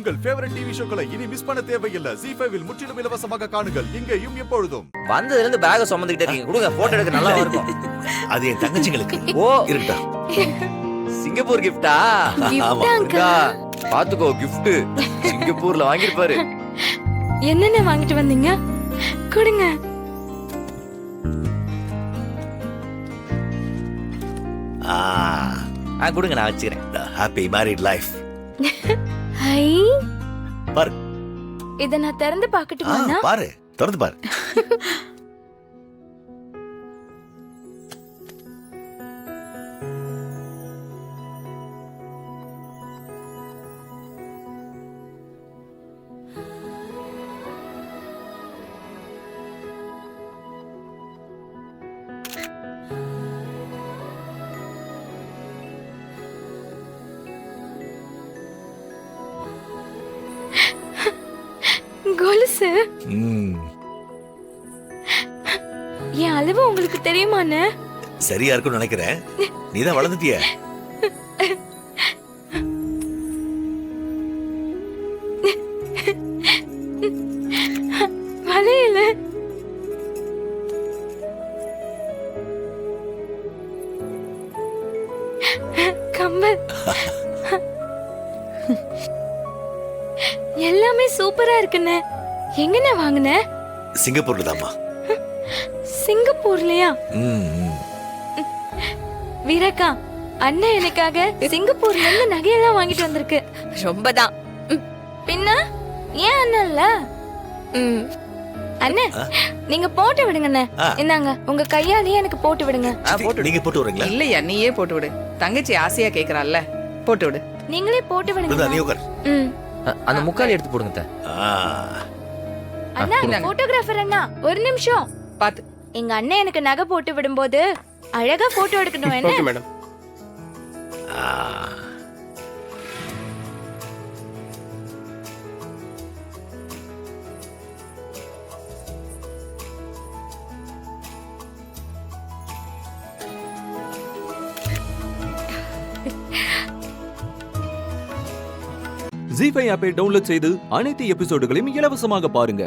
உங்கள் favourite TV ஷோக்களை இனி miss பண்ண தேவையில்லை. ZEE5 இல் முற்றிலும் இலவசமாக காணுங்கள், இங்கேயும் எப்பொழுதும். வந்ததுல இருந்து பேக சுமந்துகிட்டே இருக்கீங்க. கொடுங்க, போட்டோ எடுக்க நல்லா இருக்கும். அது என் தங்கச்சிங்களுக்கு. ஓ, இருக்கட்டா. சிங்கப்பூர் கிஃப்டா? பாத்துக்கோ, கிஃப்ட் சிங்கப்பூர்ல வாங்கிருப்பாரு. என்னென்ன வாங்கிட்டு வந்தீங்க? கொடுங்க. கொடுங்க, நான் வச்சுக்கிறேன். Happy married life. ஹை, பாரு. இத நான் திறந்து பார்க்கட்டுமா? பாரு, திறந்து பாரு. கொலுசு. என் அளவு உங்களுக்கு தெரியுமாண்ணே? சரியா இருக்கும்னு நினைக்கிறேன். நீதான் வளர்ந்துட்டிய. வளையல. கம்மல். எல்லாமே சூப்பரா இருக்குண்ணே. எங்கண்ணே வாங்குன? சிங்கப்பூர்ல தாமா. சிங்கப்பூர்லயா? வீரக்கா, அண்ணன் எனக்காக சிங்கப்பூர்ல இருந்து நகையெல்லாம் வாங்கிட்டு வந்திருக்கு. ரொம்பதான். பின்ன ஏன் அண்ணன்ல? அண்ணே, நீங்க போட்டு விடுங்கண்ணே. இந்தாங்க, உங்க கையாலேயே எனக்கு போட்டு விடுங்க. நீங்க போட்டு விடுங்களா? இல்லையா, நீயே போட்டு விடு. தங்கச்சி ஆசையா கேக்குறாள்ல, போட்டு விடு. நீங்களே போட்டு விடுங்க. அந்த முக்காலி எடுத்து போடுங்க. அண்ணா, போட்டோகிராஃபர் அண்ணா, ஒரு நிமிஷம். பாத்து. எங்க அண்ணன் எனக்கு நகை போட்டு விடும்போது அழகா போட்டோ எடுக்கணும். என்ன? Okay madam. ZEE5 ஆப்பை டவுன்லோட் செய்து அனைத்து எபிசோடுகளையும் இலவசமாக பாருங்க.